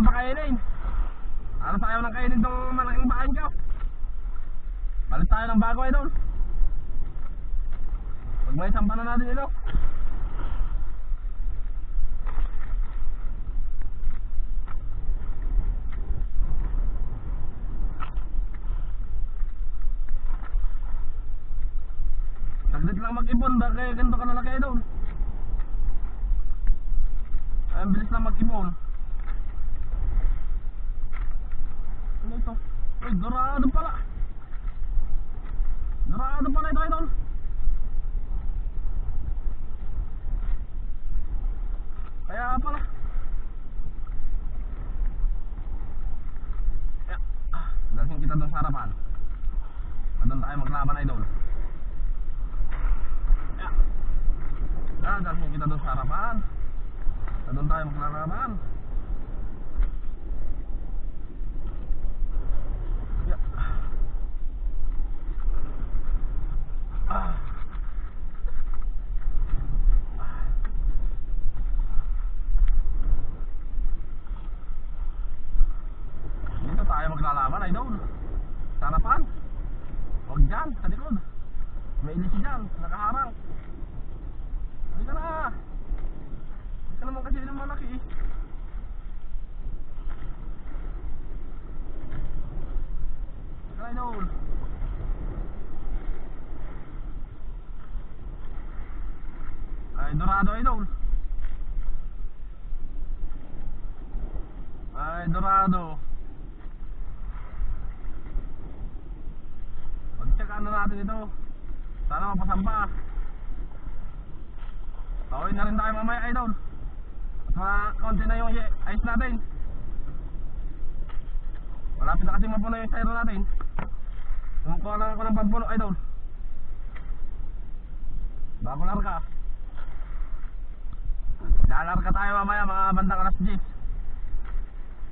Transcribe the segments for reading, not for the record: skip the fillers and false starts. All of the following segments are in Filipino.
ng pakainin. Ano sa ayaw ng kainin itong malaking bakan ko? Palit tayo ng bago idol. Pag may sampa na natin ito. Saglit lang mag-ipon dahil ganito ka lalaki idol. Ay, ang bilis lang mag-ipon. Ano ito? Uy, dorado pala. Dorado pala ito idol. Kaya pala. Dalhin kita doon sa harapan. Doon tayo maglaban idol. Dalhin kita doon sa harapan. Doon tayo maglaban. Dito tayo maglalaban idol. Sa harapan. Huwag dyan, sa likod. May ilisi dyan, nakaharang. Hindi ka na. Hindi ka naman kasi ng malaki eh. Hindi ka na idol. Ay, dorado idol. Ay, dorado. Pag-checkan na natin ito. Sana mapasampa. Tawin na rin tayo mamaya idol. At konti na yung ice natin. Malapit na kasi mapuno yung styro natin. Kumukuha lang ako ng pagpuno idol. Bago larga. Lalarga tayo mamaya mga bandang alas 10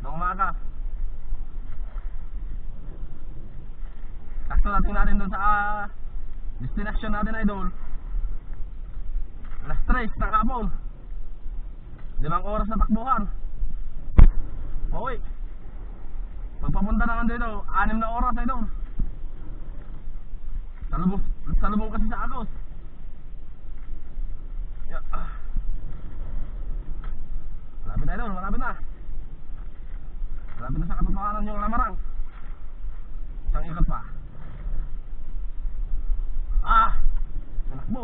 ng umaga. Sakto natin natin dun sa destination natin idol. Alas 3 ng hapon. 5 oras na takbuhan. Uy, pagpapunta naman dito 6 na oras idol. Salubong kasi sa Agos. Malapit na idol, malapit na. Malapit na sa katotohanan yung lamarang. Isang ikot pa. Manakbo.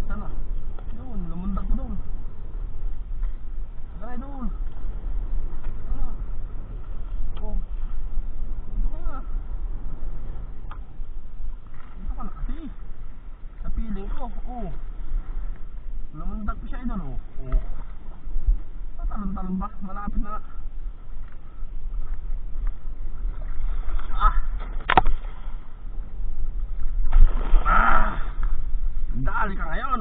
Sana? Doon, lumundag ko doon. Saka doon. Oh. Dito ka na. Dito ka na kasi. Sa piling ko. Oh. Lumundag ko siya idol. Oh. Talon-talon ba? Malapit na. Dali ka ngayon.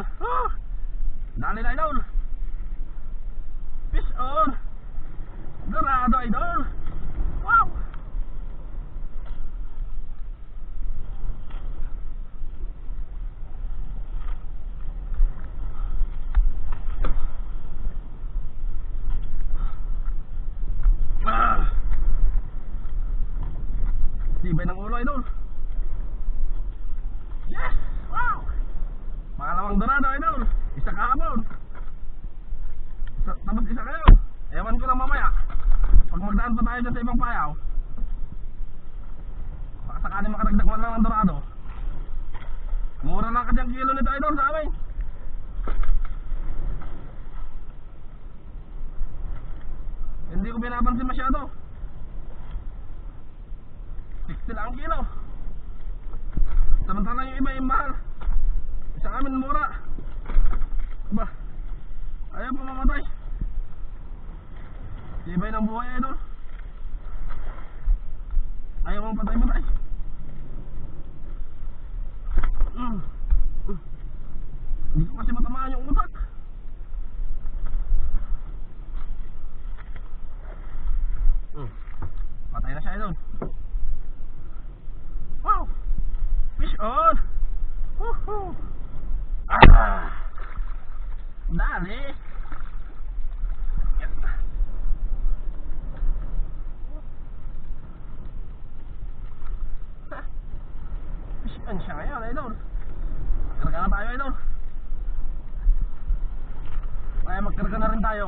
Dali na idol. Fish on. Dorado idol. Wow. Tibay ng ulo idol. Yes! Wow! Pangalawang dorado idol. Isa kahapon. Tapos isa kayo. Ewan ko na mamaya. Pag magdaan pa tayo dyan sa ibang payaw, baka sakali makaragdag man lang ng dorado. Mura lang ka dyan kilo nito idol sa amin. Hindi ko binabansin masyado. 60 lang ang kilo. Samantala yung iba yung mahal. Sa amin mura. Ba, ayaw pa mamatay. Ibay ng buhay idol. Ayaw mong patay-patay. Hindi ko kasi matamaan yung utak. Patay na siya idol. Wow! Fish on! Dali. Yan siya ngayon, idol. Karga na tayo, idol. Kaya magkarga na rin tayo.